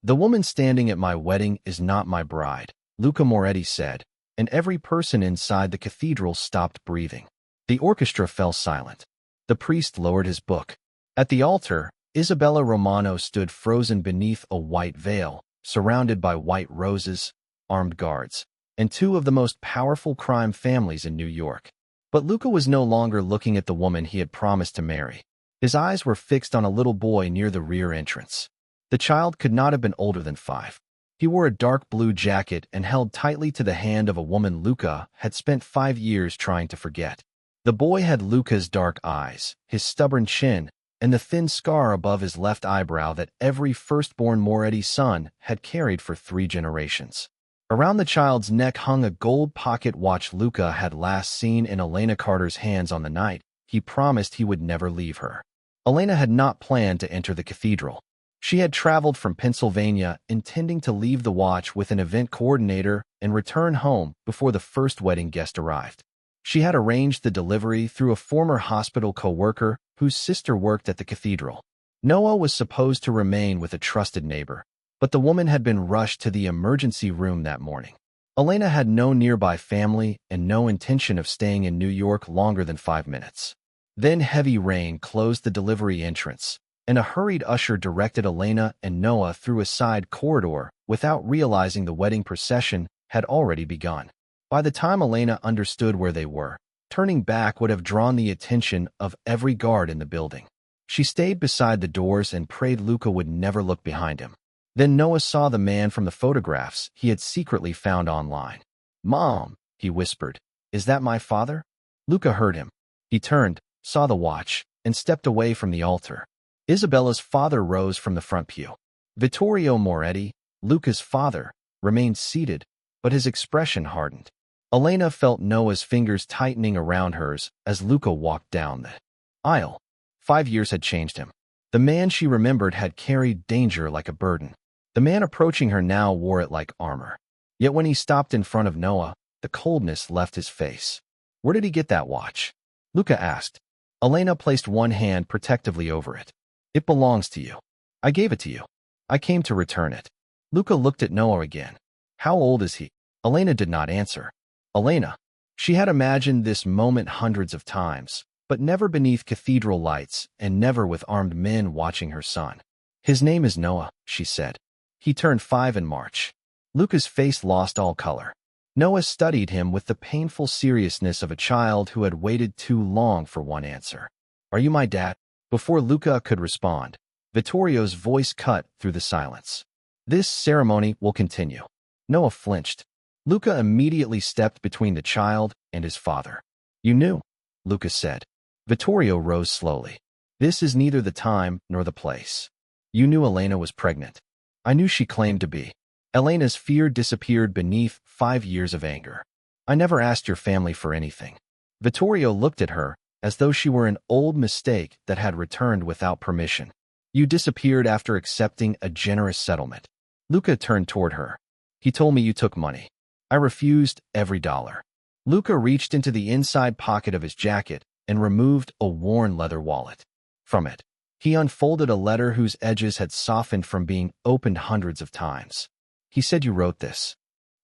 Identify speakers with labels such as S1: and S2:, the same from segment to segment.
S1: "The woman standing at my wedding is not my bride," Luca Moretti said, and every person inside the cathedral stopped breathing. The orchestra fell silent. The priest lowered his book. At the altar, Isabella Romano stood frozen beneath a white veil, surrounded by white roses, armed guards, and two of the most powerful crime families in New York. But Luca was no longer looking at the woman he had promised to marry. His eyes were fixed on a little boy near the rear entrance. The child could not have been older than 5. He wore a dark blue jacket and held tightly to the hand of a woman Luca had spent 5 years trying to forget. The boy had Luca's dark eyes, his stubborn chin, and the thin scar above his left eyebrow that every firstborn Moretti son had carried for 3 generations. Around the child's neck hung a gold pocket watch Luca had last seen in Elena Carter's hands on the night he promised he would never leave her. Elena had not planned to enter the cathedral. She had traveled from Pennsylvania intending to leave the watch with an event coordinator and return home before the first wedding guest arrived. She had arranged the delivery through a former hospital co-worker whose sister worked at the cathedral. Noah was supposed to remain with a trusted neighbor, but the woman had been rushed to the emergency room that morning. Elena had no nearby family and no intention of staying in New York longer than 5 minutes. Then heavy rain closed the delivery entrance, and a hurried usher directed Elena and Noah through a side corridor without realizing the wedding procession had already begun. By the time Elena understood where they were, turning back would have drawn the attention of every guard in the building. She stayed beside the doors and prayed Luca would never look behind him. Then Noah saw the man from the photographs he had secretly found online. "Mom," he whispered, "is that my father?" Luca heard him. He turned, saw the watch, and stepped away from the altar. Isabella's father rose from the front pew. Vittorio Moretti, Luca's father, remained seated, but his expression hardened. Elena felt Noah's fingers tightening around hers as Luca walked down the aisle. 5 years had changed him. The man she remembered had carried danger like a burden. The man approaching her now wore it like armor. Yet when he stopped in front of Noah, the coldness left his face. "Where did he get that watch?" Luca asked. Elena placed one hand protectively over it. "It belongs to you. I gave it to you. I came to return it." Luca looked at Noah again. "How old is he?" Elena did not answer. Elena. She had imagined this moment hundreds of times, but never beneath cathedral lights and never with armed men watching her son. "His name is Noah," she said. "He turned 5 in March." Luca's face lost all color. Noah studied him with the painful seriousness of a child who had waited too long for one answer. "Are you my dad?" Before Luca could respond, Vittorio's voice cut through the silence. "This ceremony will continue." Noah flinched. Luca immediately stepped between the child and his father. "You knew," Luca said. Vittorio rose slowly. "This is neither the time nor the place. You knew Elena was pregnant." "I knew she claimed to be." Elena's fear disappeared beneath 5 years of anger. "I never asked your family for anything." Vittorio looked at her as though she were an old mistake that had returned without permission. "You disappeared after accepting a generous settlement." Luca turned toward her. "He told me you took money. I refused every dollar." Luca reached into the inside pocket of his jacket and removed a worn leather wallet. From it, he unfolded a letter whose edges had softened from being opened hundreds of times. "He said you wrote this."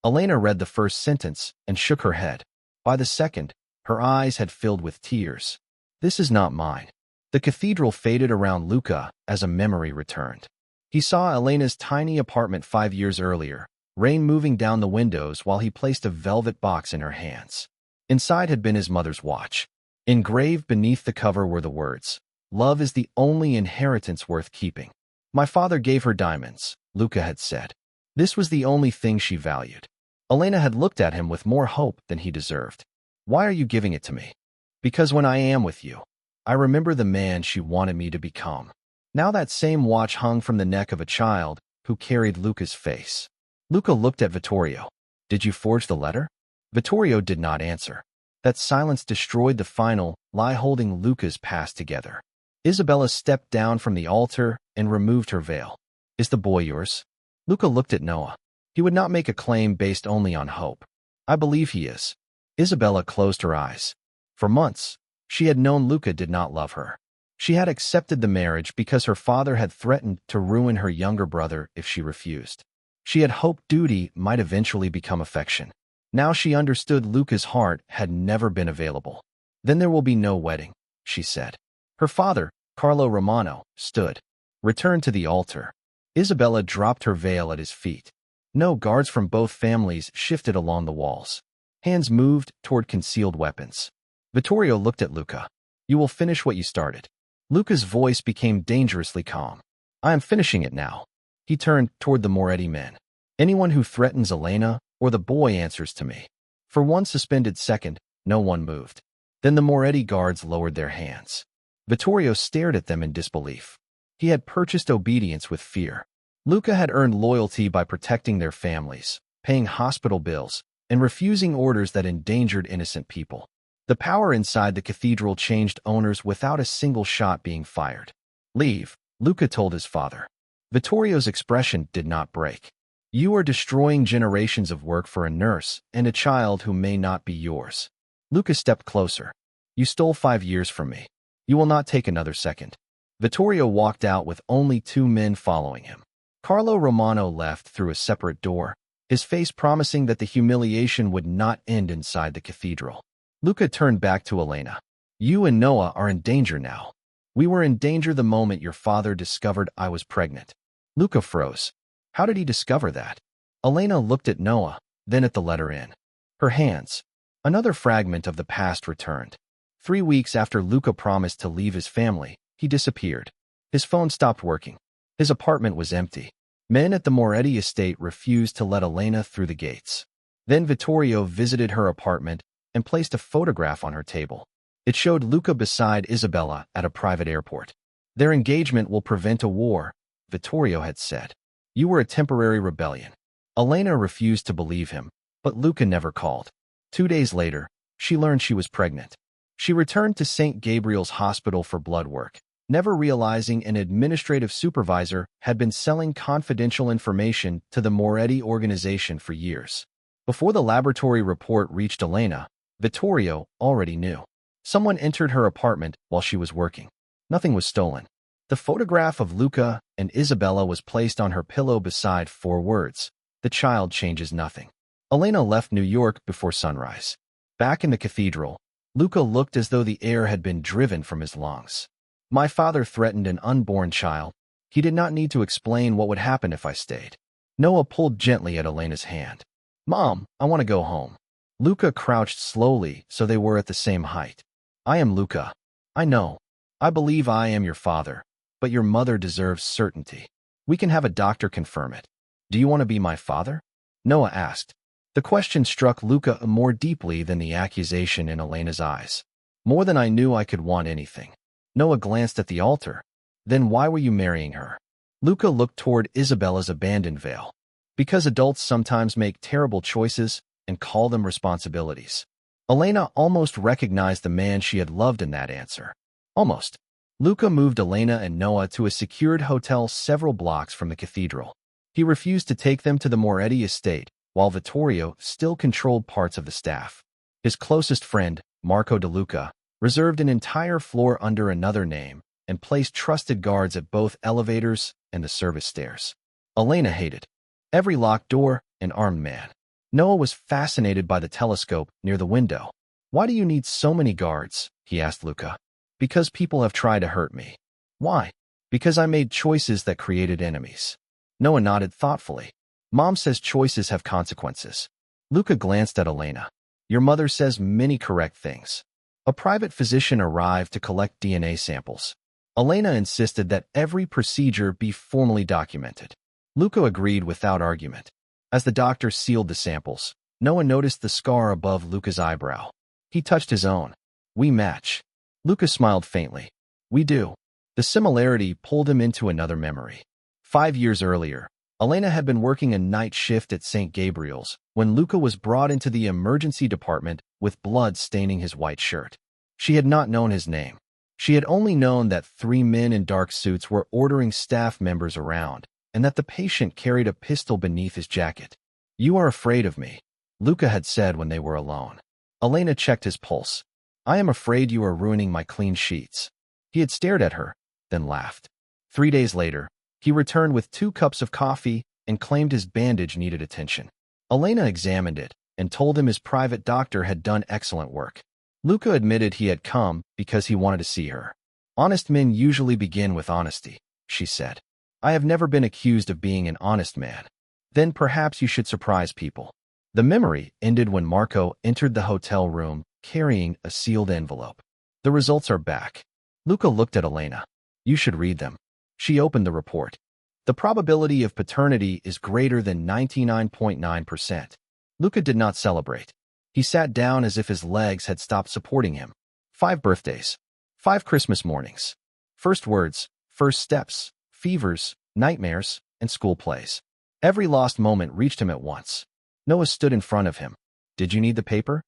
S1: Elena read the first sentence and shook her head. By the second, her eyes had filled with tears. "This is not mine." The cathedral faded around Luca as a memory returned. He saw Elena's tiny apartment 5 years earlier, rain moving down the windows while he placed a velvet box in her hands. Inside had been his mother's watch. Engraved beneath the cover were the words, "Love is the only inheritance worth keeping." "My father gave her diamonds," Luca had said. This was the only thing she valued. Elena had looked at him with more hope than he deserved. "Why are you giving it to me?" "Because when I am with you, I remember the man she wanted me to become." Now that same watch hung from the neck of a child who carried Luca's face. Luca looked at Vittorio. "Did you forge the letter?" Vittorio did not answer. That silence destroyed the final lie holding Luca's past together. Isabella stepped down from the altar and removed her veil. "Is the boy yours?" Luca looked at Noah. He would not make a claim based only on hope. "I believe he is." Isabella closed her eyes. For months, she had known Luca did not love her. She had accepted the marriage because her father had threatened to ruin her younger brother if she refused. She had hoped duty might eventually become affection. Now she understood Luca's heart had never been available. Then there will be no wedding, she said. Her father, Carlo Romano, stood. Returned to the altar. Isabella dropped her veil at his feet. No, guards from both families shifted along the walls. Hands moved toward concealed weapons. Vittorio looked at Luca. You will finish what you started. Luca's voice became dangerously calm. I am finishing it now. He turned toward the Moretti men. Anyone who threatens Elena or the boy answers to me. For one suspended second, no one moved. Then the Moretti guards lowered their hands. Vittorio stared at them in disbelief. He had purchased obedience with fear. Luca had earned loyalty by protecting their families, paying hospital bills, and refusing orders that endangered innocent people. The power inside the cathedral changed owners without a single shot being fired. Leave, Luca told his father. Vittorio's expression did not break. You are destroying generations of work for a nurse and a child who may not be yours. Luca stepped closer. You stole 5 years from me. You will not take another second. Vittorio walked out with only 2 men following him. Carlo Romano left through a separate door, his face promising that the humiliation would not end inside the cathedral. Luca turned back to Elena. You and Noah are in danger now. We were in danger the moment your father discovered I was pregnant. Luca froze. How did he discover that? Elena looked at Noah, then at the letter N. Her hands. Another fragment of the past returned. 3 weeks after Luca promised to leave his family, he disappeared. His phone stopped working. His apartment was empty. Men at the Moretti estate refused to let Elena through the gates. Then Vittorio visited her apartment and placed a photograph on her table. It showed Luca beside Isabella at a private airport. Their engagement will prevent a war, Vittorio had said. You were a temporary rebellion. Elena refused to believe him, but Luca never called. 2 days later, she learned she was pregnant. She returned to St. Gabriel's Hospital for blood work, never realizing an administrative supervisor had been selling confidential information to the Moretti organization for years. Before the laboratory report reached Elena, Vittorio already knew. Someone entered her apartment while she was working. Nothing was stolen. The photograph of Luca and Isabella was placed on her pillow beside 4 words. The child changes nothing. Elena left New York before sunrise. Back in the cathedral, Luca looked as though the air had been driven from his lungs. My father threatened an unborn child. He did not need to explain what would happen if I stayed. Noah pulled gently at Elena's hand. Mom, I want to go home. Luca crouched slowly so they were at the same height. I am Luca. I know. I believe I am your father, but your mother deserves certainty. We can have a doctor confirm it. Do you want to be my father? Noah asked. The question struck Luca more deeply than the accusation in Elena's eyes. More than I knew I could want anything. Noah glanced at the altar. Then why were you marrying her? Luca looked toward Isabella's abandoned veil. Because adults sometimes make terrible choices and call them responsibilities. Elena almost recognized the man she had loved in that answer. Almost. Luca moved Elena and Noah to a secured hotel several blocks from the cathedral. He refused to take them to the Moretti estate, while Vittorio still controlled parts of the staff. His closest friend, Marco De Luca, reserved an entire floor under another name and placed trusted guards at both elevators and the service stairs. Elena hated every locked door and armed man. Noah was fascinated by the telescope near the window. Why do you need so many guards? He asked Luca. Because people have tried to hurt me. Why? Because I made choices that created enemies. Noah nodded thoughtfully. Mom says choices have consequences. Luca glanced at Elena. Your mother says many correct things. A private physician arrived to collect DNA samples. Elena insisted that every procedure be formally documented. Luca agreed without argument. As the doctor sealed the samples, Noah noticed the scar above Luca's eyebrow. He touched his own. We match. Luca smiled faintly. We do. The similarity pulled him into another memory. 5 years earlier, Elena had been working a night shift at St. Gabriel's when Luca was brought into the emergency department with blood staining his white shirt. She had not known his name. She had only known that 3 men in dark suits were ordering staff members around, and that the patient carried a pistol beneath his jacket. You are afraid of me, Luca had said when they were alone. Elena checked his pulse. I am afraid you are ruining my clean sheets. He had stared at her, then laughed. 3 days later, he returned with 2 cups of coffee and claimed his bandage needed attention. Elena examined it and told him his private doctor had done excellent work. Luca admitted he had come because he wanted to see her. Honest men usually begin with honesty, she said. I have never been accused of being an honest man. Then perhaps you should surprise people. The memory ended when Marco entered the hotel room carrying a sealed envelope. The results are back. Luca looked at Elena. You should read them. She opened the report. The probability of paternity is greater than 99.9%. Luca did not celebrate. He sat down as if his legs had stopped supporting him. 5 birthdays. 5 Christmas mornings. First words, first steps, fevers, nightmares, and school plays. Every lost moment reached him at once. Noah stood in front of him. Did you need the paper?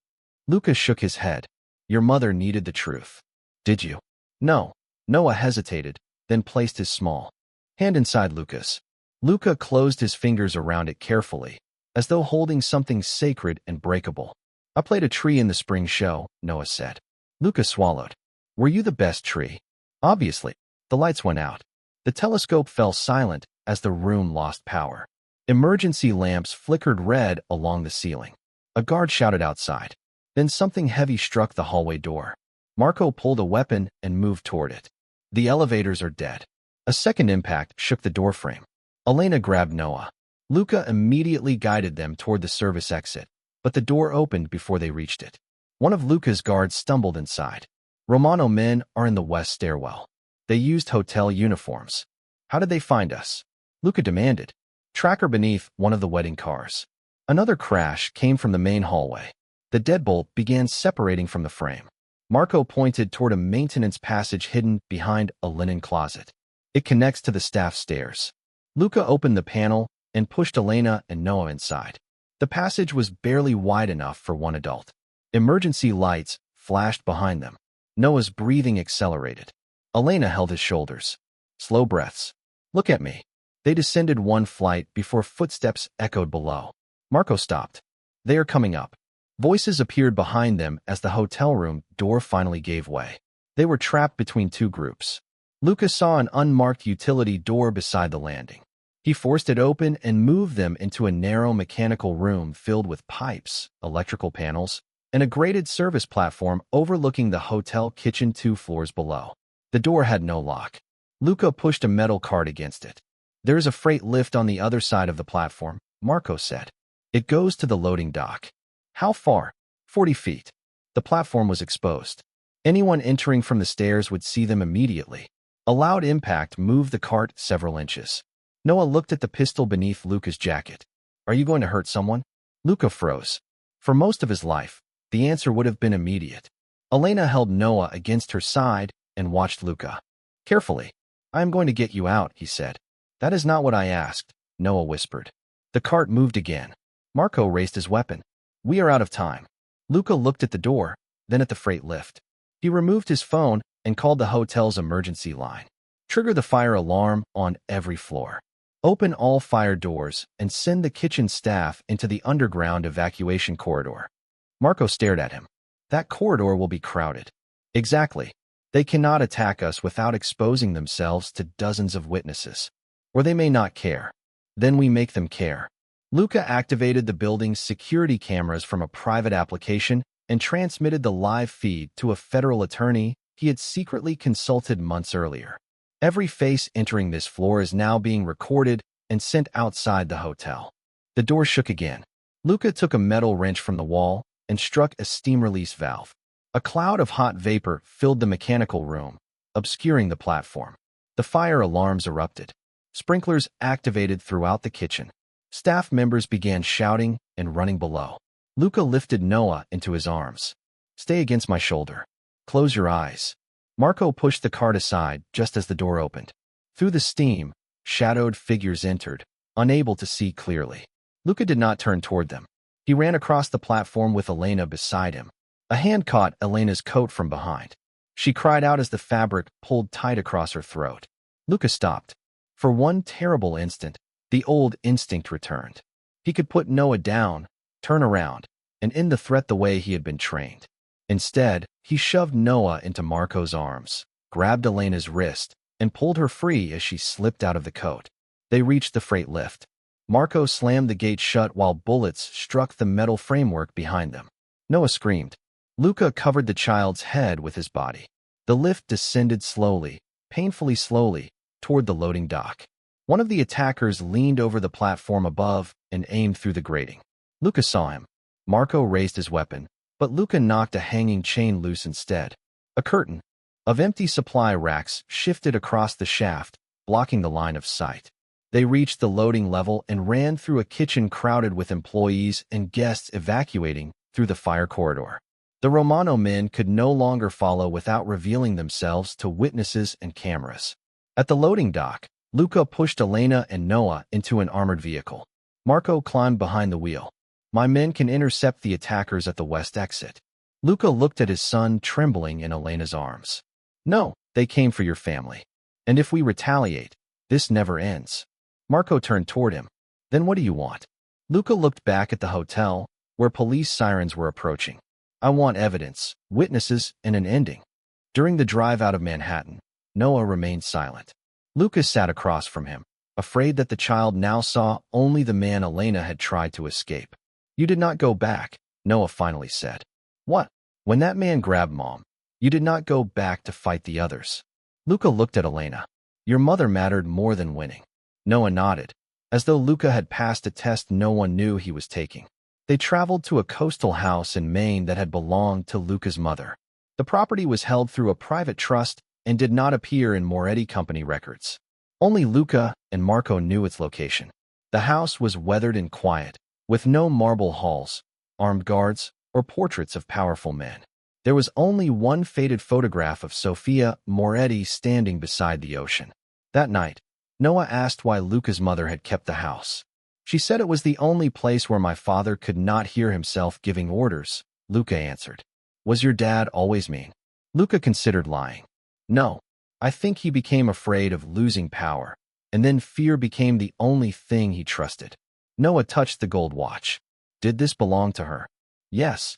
S1: Luca shook his head. Your mother needed the truth. Did you? No. Noah hesitated, then placed his small hand inside Luca's. Luca closed his fingers around it carefully, as though holding something sacred and breakable. I played a tree in the spring show, Noah said. Luca swallowed. Were you the best tree? Obviously. The lights went out. The telescope fell silent as the room lost power. Emergency lamps flickered red along the ceiling. A guard shouted outside. Then something heavy struck the hallway door. Marco pulled a weapon and moved toward it. The elevators are dead. A second impact shook the doorframe. Elena grabbed Noah. Luca immediately guided them toward the service exit, but the door opened before they reached it. One of Luca's guards stumbled inside. Romano men are in the west stairwell. They used hotel uniforms. How did they find us? Luca demanded. Tracker beneath one of the wedding cars. Another crash came from the main hallway. The deadbolt began separating from the frame. Marco pointed toward a maintenance passage hidden behind a linen closet. It connects to the staff stairs. Luca opened the panel and pushed Elena and Noah inside. The passage was barely wide enough for one adult. Emergency lights flashed behind them. Noah's breathing accelerated. Elena held his shoulders. Slow breaths. Look at me. They descended one flight before footsteps echoed below. Marco stopped. They are coming up. Voices appeared behind them as the hotel room door finally gave way. They were trapped between 2 groups. Luca saw an unmarked utility door beside the landing. He forced it open and moved them into a narrow mechanical room filled with pipes, electrical panels, and a graded service platform overlooking the hotel kitchen 2 floors below. The door had no lock. Luca pushed a metal cart against it. There is a freight lift on the other side of the platform, Marco said. It goes to the loading dock. How far? 40 feet. The platform was exposed. Anyone entering from the stairs would see them immediately. A loud impact moved the cart several inches. Noah looked at the pistol beneath Luca's jacket. Are you going to hurt someone? Luca froze. For most of his life, the answer would have been immediate. Elena held Noah against her side and watched Luca. Carefully. I am going to get you out, he said. That is not what I asked, Noah whispered. The cart moved again. Marco raised his weapon. We are out of time. Luca looked at the door, then at the freight lift. He removed his phone and called the hotel's emergency line. Trigger the fire alarm on every floor. Open all fire doors and send the kitchen staff into the underground evacuation corridor. Marco stared at him. That corridor will be crowded. Exactly. They cannot attack us without exposing themselves to dozens of witnesses. Or they may not care. Then we make them care. Luca activated the building's security cameras from a private application and transmitted the live feed to a federal attorney he had secretly consulted months earlier. Every face entering this floor is now being recorded and sent outside the hotel. The door shook again. Luca took a metal wrench from the wall and struck a steam release valve. A cloud of hot vapor filled the mechanical room, obscuring the platform. The fire alarms erupted. Sprinklers activated throughout the kitchen. Staff members began shouting and running below. Luca lifted Noah into his arms. Stay against my shoulder. Close your eyes. Marco pushed the cart aside just as the door opened. Through the steam, shadowed figures entered, unable to see clearly. Luca did not turn toward them. He ran across the platform with Elena beside him. A hand caught Elena's coat from behind. She cried out as the fabric pulled tight across her throat. Luca stopped. For one terrible instant, the old instinct returned. He could put Noah down, turn around, and end the threat the way he had been trained. Instead, he shoved Noah into Marco's arms. grabbed Elena's wrist, and pulled her free as she slipped out of the coat. They reached the freight lift. Marco slammed the gate shut while bullets struck the metal framework behind them. Noah screamed. Luca covered the child's head with his body. The lift descended slowly, painfully slowly, toward the loading dock. One of the attackers leaned over the platform above and aimed through the grating. Luca saw him. Marco raised his weapon, but Luca knocked a hanging chain loose instead. A curtain of empty supply racks shifted across the shaft, blocking the line of sight. They reached the loading level and ran through a kitchen crowded with employees and guests evacuating through the fire corridor. The Romano men could no longer follow without revealing themselves to witnesses and cameras. At the loading dock, Luca pushed Elena and Noah into an armored vehicle. Marco climbed behind the wheel. My men can intercept the attackers at the west exit. Luca looked at his son trembling in Elena's arms. No, they came for your family. And if we retaliate, this never ends. Marco turned toward him. Then what do you want? Luca looked back at the hotel, where police sirens were approaching. I want evidence, witnesses, and an ending. During the drive out of Manhattan, Noah remained silent. Luca sat across from him, afraid that the child now saw only the man Elena had tried to escape. You did not go back, Noah finally said. What? When that man grabbed Mom, you did not go back to fight the others. Luca looked at Elena. Your mother mattered more than winning. Noah nodded, as though Luca had passed a test no one knew he was taking. They traveled to a coastal house in Maine that had belonged to Luca's mother. The property was held through a private trust and did not appear in Moretti Company records. Only Luca and Marco knew its location. The house was weathered and quiet, with no marble halls, armed guards, or portraits of powerful men. There was only one faded photograph of Sophia Moretti standing beside the ocean. That night, Noah asked why Luca's mother had kept the house. She said it was the only place where my father could not hear himself giving orders, Luca answered. Was your dad always mean? Luca considered lying. No, I think he became afraid of losing power, and then fear became the only thing he trusted. Noah touched the gold watch. Did this belong to her? Yes.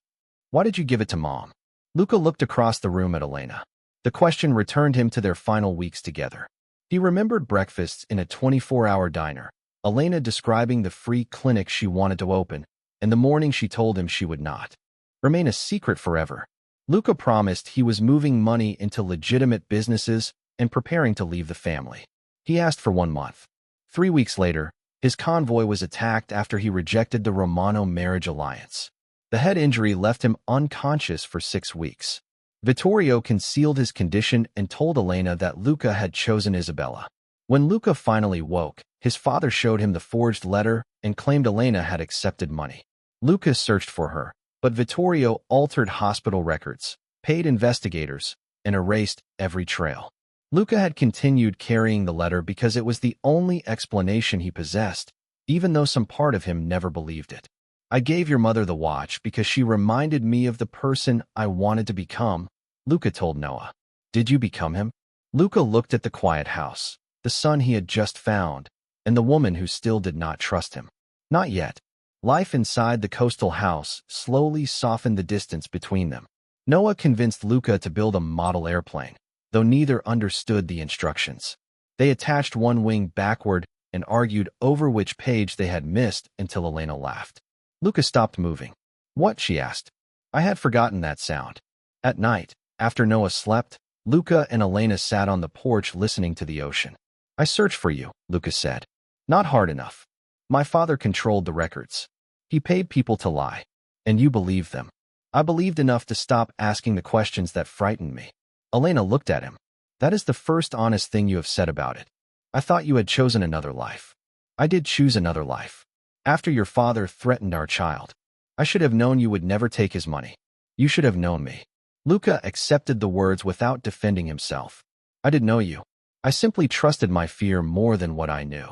S1: Why did you give it to Mom? Luca looked across the room at Elena. The question returned him to their final weeks together. He remembered breakfasts in a 24-hour diner, Elena describing the free clinic she wanted to open, and the morning she told him she would not remain a secret forever. Luca promised he was moving money into legitimate businesses and preparing to leave the family. He asked for 1 month. 3 weeks later, his convoy was attacked after he rejected the Romano marriage alliance. The head injury left him unconscious for 6 weeks. Vittorio concealed his condition and told Elena that Luca had chosen Isabella. When Luca finally woke, his father showed him the forged letter and claimed Elena had accepted money. Luca searched for her, but Vittorio altered hospital records, paid investigators, and erased every trail. Luca had continued carrying the letter because it was the only explanation he possessed, even though some part of him never believed it. I gave your mother the watch because she reminded me of the person I wanted to become, Luca told Noah. Did you become him? Luca looked at the quiet house, the son he had just found, and the woman who still did not trust him. Not yet. Life inside the coastal house slowly softened the distance between them. Noah convinced Luca to build a model airplane, though neither understood the instructions. They attached one wing backward and argued over which page they had missed until Elena laughed. Luca stopped moving. What? She asked. I had forgotten that sound. At night, after Noah slept, Luca and Elena sat on the porch listening to the ocean. I searched for you, Luca said. Not hard enough. My father controlled the records. He paid people to lie. And you believed them. I believed enough to stop asking the questions that frightened me. Elena looked at him. That is the first honest thing you have said about it. I thought you had chosen another life. I did choose another life. After your father threatened our child, I should have known you would never take his money. You should have known me. Luca accepted the words without defending himself. I didn't know you. I simply trusted my fear more than what I knew.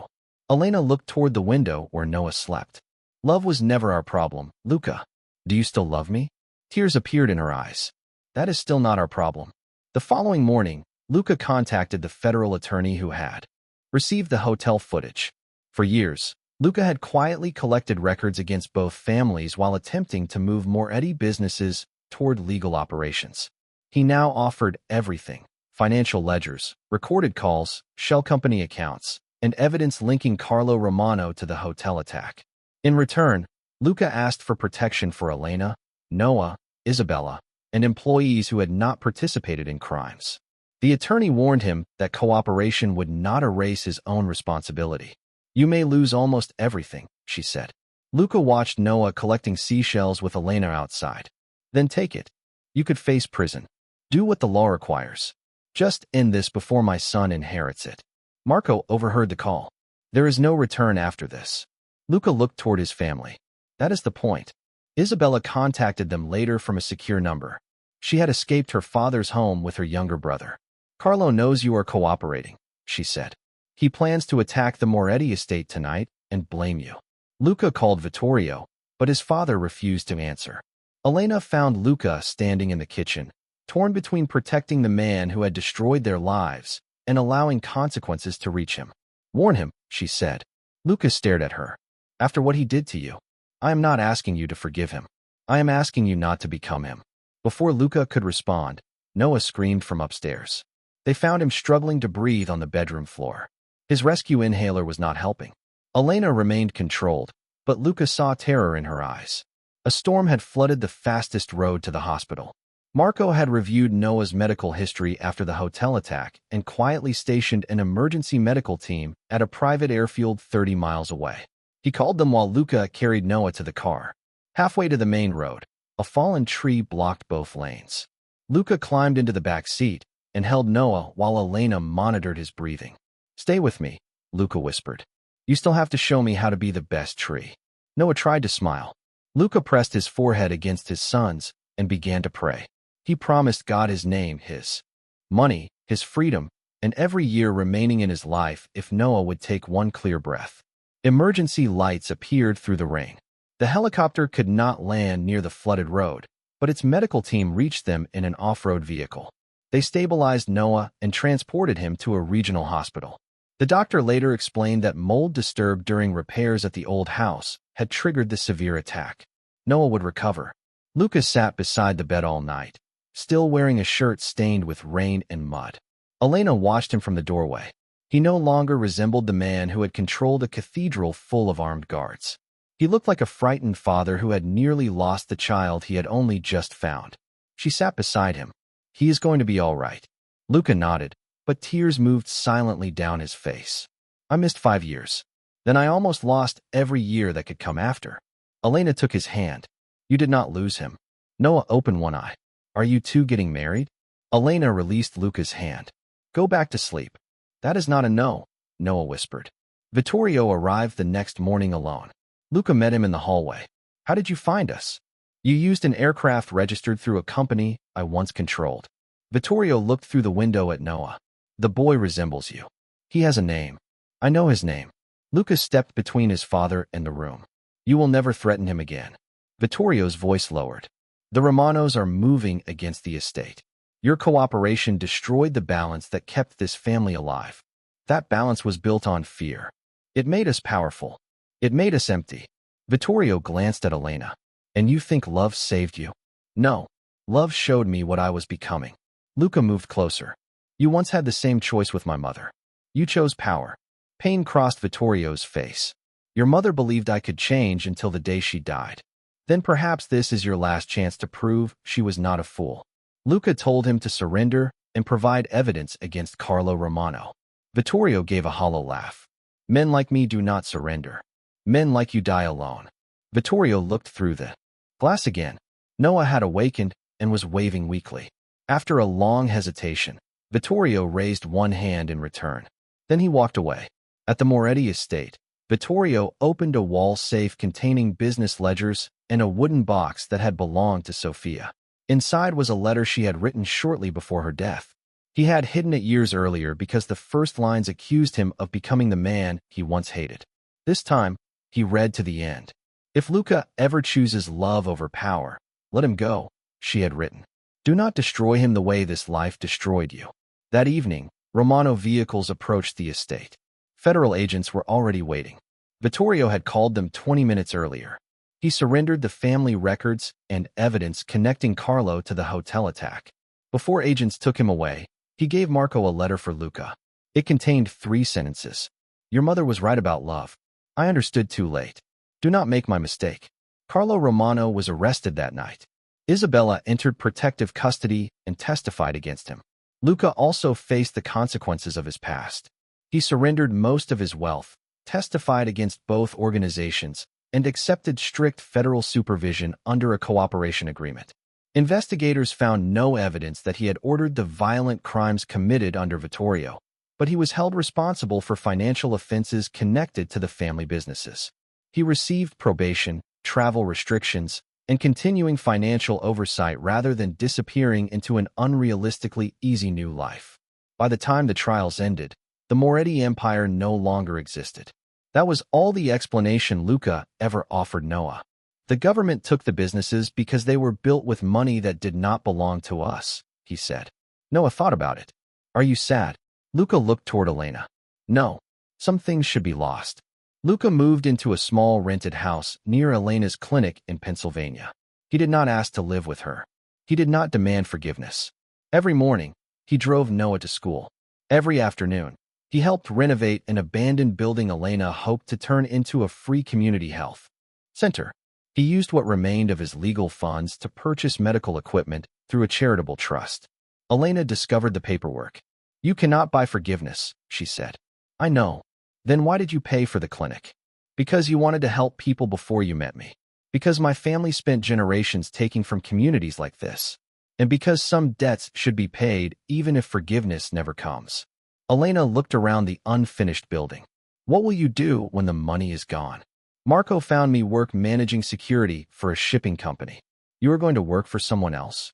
S1: Elena looked toward the window where Noah slept. Love was never our problem, Luca. Do you still love me? Tears appeared in her eyes. That is still not our problem. The following morning, Luca contacted the federal attorney who had received the hotel footage. For years, Luca had quietly collected records against both families while attempting to move Moretti businesses toward legal operations. He now offered everything, financial ledgers, recorded calls, shell company accounts, and evidence linking Carlo Romano to the hotel attack. In return, Luca asked for protection for Elena, Noah, Isabella, and employees who had not participated in crimes. The attorney warned him that cooperation would not erase his own responsibility. "You may lose almost everything," she said. Luca watched Noah collecting seashells with Elena outside. "Then take it. You could face prison. Do what the law requires. Just end this before my son inherits it." Marco overheard the call. "There is no return after this." Luca looked toward his family. "That is the point." Isabella contacted them later from a secure number. She had escaped her father's home with her younger brother. "Carlo knows you are cooperating," she said. "He plans to attack the Moretti estate tonight and blame you." Luca called Vittorio, but his father refused to answer. Elena found Luca standing in the kitchen, torn between protecting the man who had destroyed their lives and allowing consequences to reach him. "Warn him," she said. Luca stared at her. "After what he did to you, I am not asking you to forgive him. I am asking you not to become him." Before Luca could respond, Noah screamed from upstairs. They found him struggling to breathe on the bedroom floor. His rescue inhaler was not helping. Elena remained controlled, but Luca saw terror in her eyes. A storm had flooded the fastest road to the hospital. Marco had reviewed Noah's medical history after the hotel attack and quietly stationed an emergency medical team at a private airfield 30 miles away. He called them while Luca carried Noah to the car. Halfway to the main road, a fallen tree blocked both lanes. Luca climbed into the back seat and held Noah while Elena monitored his breathing. "Stay with me," Luca whispered. "You still have to show me how to be the best tree." Noah tried to smile. Luca pressed his forehead against his son's and began to pray. He promised God his name, his money, his freedom, and every year remaining in his life if Noah would take one clear breath. Emergency lights appeared through the rain. The helicopter could not land near the flooded road, but its medical team reached them in an off-road vehicle. They stabilized Noah and transported him to a regional hospital. The doctor later explained that mold disturbed during repairs at the old house had triggered the severe attack. Noah would recover. Lucas sat beside the bed all night, still wearing a shirt stained with rain and mud. Elena watched him from the doorway. He no longer resembled the man who had controlled a cathedral full of armed guards. He looked like a frightened father who had nearly lost the child he had only just found. She sat beside him. "He is going to be all right." Luca nodded, but tears moved silently down his face. "I missed 5 years. Then I almost lost every year that could come after." Elena took his hand. "You did not lose him." Noah opened one eye. "Are you two getting married?" Elena released Luca's hand. "Go back to sleep." "That is not a no," Noah whispered. Vittorio arrived the next morning alone. Luca met him in the hallway. "How did you find us?" "You used an aircraft registered through a company I once controlled." Vittorio looked through the window at Noah. "The boy resembles you. He has a name." "I know his name." Luca stepped between his father and the room. "You will never threaten him again." Vittorio's voice lowered. "The Romanos are moving against the estate. Your cooperation destroyed the balance that kept this family alive. That balance was built on fear. It made us powerful. It made us empty." Vittorio glanced at Elena. "And you think love saved you?" "No. Love showed me what I was becoming." Luca moved closer. "You once had the same choice with my mother. You chose power." Pain crossed Vittorio's face. "Your mother believed I could change until the day she died. Then perhaps this is your last chance to prove she was not a fool." Luca told him to surrender and provide evidence against Carlo Romano. Vittorio gave a hollow laugh. "Men like me do not surrender. Men like you die alone." Vittorio looked through the glass again. Noah had awakened and was waving weakly. After a long hesitation, Vittorio raised one hand in return. Then he walked away. At the Moretti estate, Vittorio opened a wall safe containing business ledgers and a wooden box that had belonged to Sofia. Inside was a letter she had written shortly before her death. He had hidden it years earlier because the first lines accused him of becoming the man he once hated. This time, he read to the end. "If Luca ever chooses love over power, let him go," she had written. "Do not destroy him the way this life destroyed you." That evening, Romano vehicles approached the estate. Federal agents were already waiting. Vittorio had called them 20 minutes earlier. He surrendered the family records and evidence connecting Carlo to the hotel attack. Before agents took him away, He gave Marco a letter for Luca. It contained 3 sentences. Your mother was right about love. I understood too late. Do not make my mistake. Carlo Romano was arrested that night. Isabella entered protective custody and testified against him. Luca also faced the consequences of his past. He surrendered most of his wealth, testified against both organizations, and accepted strict federal supervision under a cooperation agreement. Investigators found no evidence that he had ordered the violent crimes committed under Vittorio, but he was held responsible for financial offenses connected to the family businesses. He received probation, travel restrictions, and continuing financial oversight rather than disappearing into an unrealistically easy new life. By the time the trials ended, the Moretti empire no longer existed. That was all the explanation Luca ever offered Noah. The government took the businesses because they were built with money that did not belong to us, he said. Noah thought about it. Are you sad? Luca looked toward Elena. No. Some things should be lost. Luca moved into a small rented house near Elena's clinic in Pennsylvania. He did not ask to live with her. He did not demand forgiveness. Every morning, he drove Noah to school. Every afternoon, he helped renovate an abandoned building Elena hoped to turn into a free community health center. He used what remained of his legal funds to purchase medical equipment through a charitable trust. Elena discovered the paperwork. You cannot buy forgiveness, she said. I know. Then why did you pay for the clinic? Because you wanted to help people before you met me. Because my family spent generations taking from communities like this. And because some debts should be paid even if forgiveness never comes. Elena looked around the unfinished building. What will you do when the money is gone? Marco found me work managing security for a shipping company. You are going to work for someone else?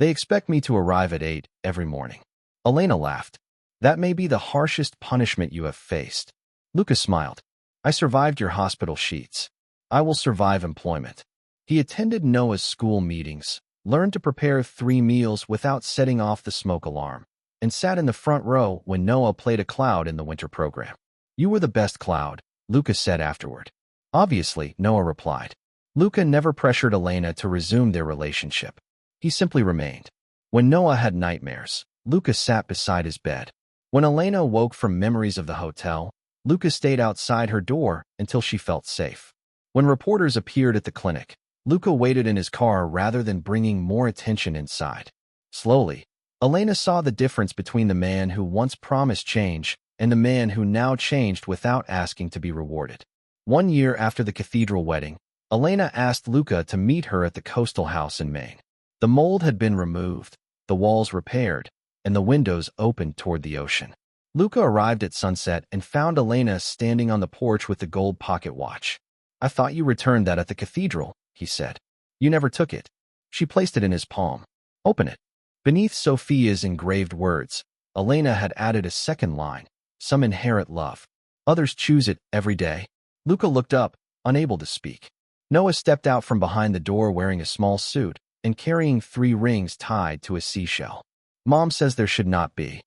S1: They expect me to arrive at 8 every morning. Elena laughed. That may be the harshest punishment you have faced. Luca smiled. I survived your hospital sheets. I will survive employment. He attended Noah's school meetings, learned to prepare 3 meals without setting off the smoke alarm, and sat in the front row when Noah played a Cloud in the winter program. You were the best Cloud, Luca said afterward. Obviously, Noah replied. Luca never pressured Elena to resume their relationship. He simply remained. When Noah had nightmares, Luca sat beside his bed. When Elena woke from memories of the hotel, Luca stayed outside her door until she felt safe. When reporters appeared at the clinic, Luca waited in his car rather than bringing more attention inside. Slowly, Elena saw the difference between the man who once promised change and the man who now changed without asking to be rewarded. 1 year after the cathedral wedding, Elena asked Luca to meet her at the coastal house in Maine. The mold had been removed, the walls repaired, and the windows opened toward the ocean. Luca arrived at sunset and found Elena standing on the porch with the gold pocket watch. I thought you returned that at the cathedral, he said. You never took it. She placed it in his palm. Open it. Beneath Sophia's engraved words, Elena had added a second line. Some inherit love. Others choose it every day. Luca looked up, unable to speak. Noah stepped out from behind the door wearing a small suit and carrying 3 rings tied to a seashell. Mom says there should not be.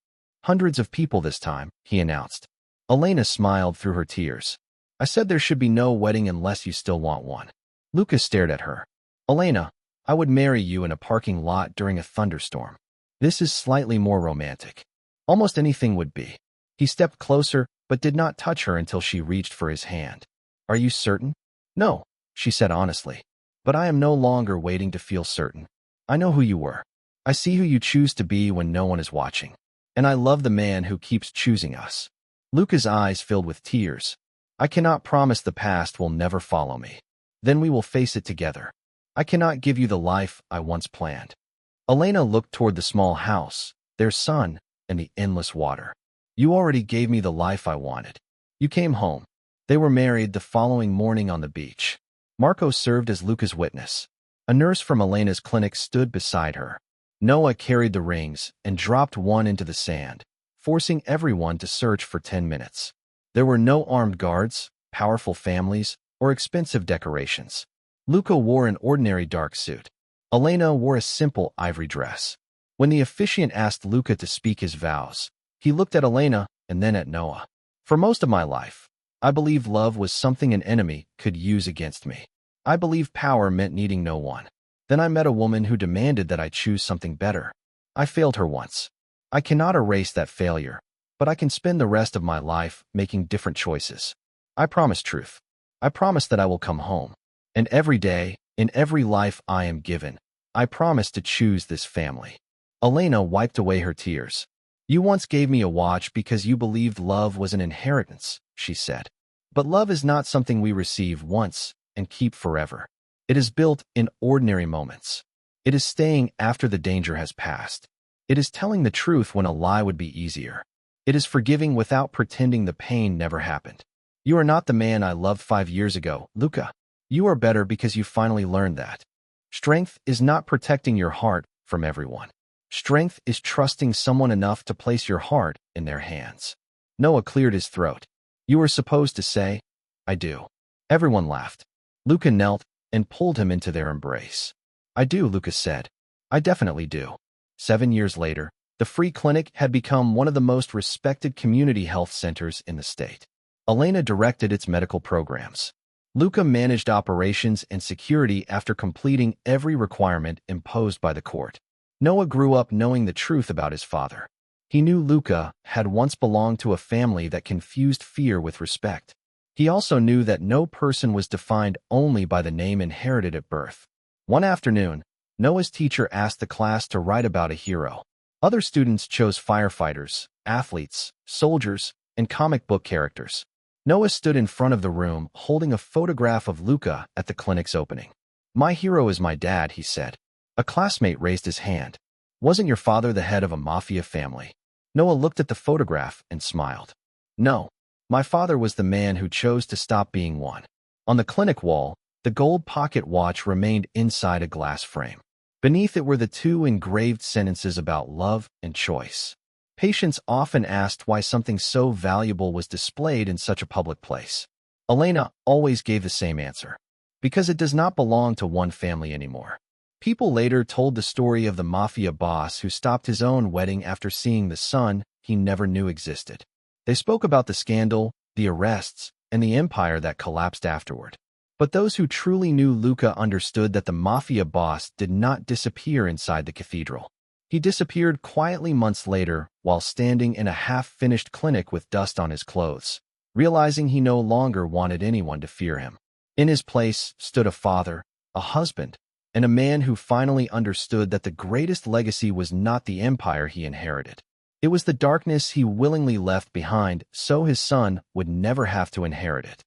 S1: Hundreds of people this time, he announced. Elena smiled through her tears. I said there should be no wedding unless you still want one. Luca stared at her. Elena, I would marry you in a parking lot during a thunderstorm. This is slightly more romantic. Almost anything would be. He stepped closer, but did not touch her until she reached for his hand. Are you certain? No, she said honestly. But I am no longer waiting to feel certain. I know who you were. I see who you choose to be when no one is watching. And I love the man who keeps choosing us. Luca's eyes filled with tears. I cannot promise the past will never follow me. Then we will face it together. I cannot give you the life I once planned. Elena looked toward the small house, their son, and the endless water. You already gave me the life I wanted. You came home. They were married the following morning on the beach. Marco served as Luca's witness. A nurse from Elena's clinic stood beside her. Noah carried the rings and dropped one into the sand, forcing everyone to search for 10 minutes. There were no armed guards, powerful families, or expensive decorations. Luca wore an ordinary dark suit. Elena wore a simple ivory dress. When the officiant asked Luca to speak his vows, he looked at Elena and then at Noah. For most of my life, I believed love was something an enemy could use against me. I believed power meant needing no one. Then I met a woman who demanded that I choose something better. I failed her once. I cannot erase that failure, but I can spend the rest of my life making different choices. I promise truth. I promise that I will come home. And every day, in every life I am given, I promise to choose this family. Elena wiped away her tears. You once gave me a watch because you believed love was an inheritance, she said. But love is not something we receive once and keep forever. It is built in ordinary moments. It is staying after the danger has passed. It is telling the truth when a lie would be easier. It is forgiving without pretending the pain never happened. You are not the man I loved 5 years ago, Luca. You are better because you finally learned that. Strength is not protecting your heart from everyone. Strength is trusting someone enough to place your heart in their hands. Noah cleared his throat. You were supposed to say, I do. Everyone laughed. Luca knelt and pulled him into their embrace. I do, Luca said. I definitely do. 7 years later, the free clinic had become one of the most respected community health centers in the state. Elena directed its medical programs. Luca managed operations and security after completing every requirement imposed by the court. Noah grew up knowing the truth about his father. He knew Luca had once belonged to a family that confused fear with respect. He also knew that no person was defined only by the name inherited at birth. One afternoon, Noah's teacher asked the class to write about a hero. Other students chose firefighters, athletes, soldiers, and comic book characters. Noah stood in front of the room holding a photograph of Luca at the clinic's opening. My hero is my dad, he said. A classmate raised his hand. Wasn't your father the head of a mafia family? Noah looked at the photograph and smiled. No, my father was the man who chose to stop being one. On the clinic wall, the gold pocket watch remained inside a glass frame. Beneath it were the 2 engraved sentences about love and choice. Patients often asked why something so valuable was displayed in such a public place. Elena always gave the same answer. Because it does not belong to one family anymore. People later told the story of the mafia boss who stopped his own wedding after seeing the son he never knew existed. They spoke about the scandal, the arrests, and the empire that collapsed afterward. But those who truly knew Luca understood that the mafia boss did not disappear inside the cathedral. He disappeared quietly months later while standing in a half-finished clinic with dust on his clothes, realizing he no longer wanted anyone to fear him. In his place stood a father, a husband, and a man who finally understood that the greatest legacy was not the empire he inherited. It was the darkness he willingly left behind so his son would never have to inherit it.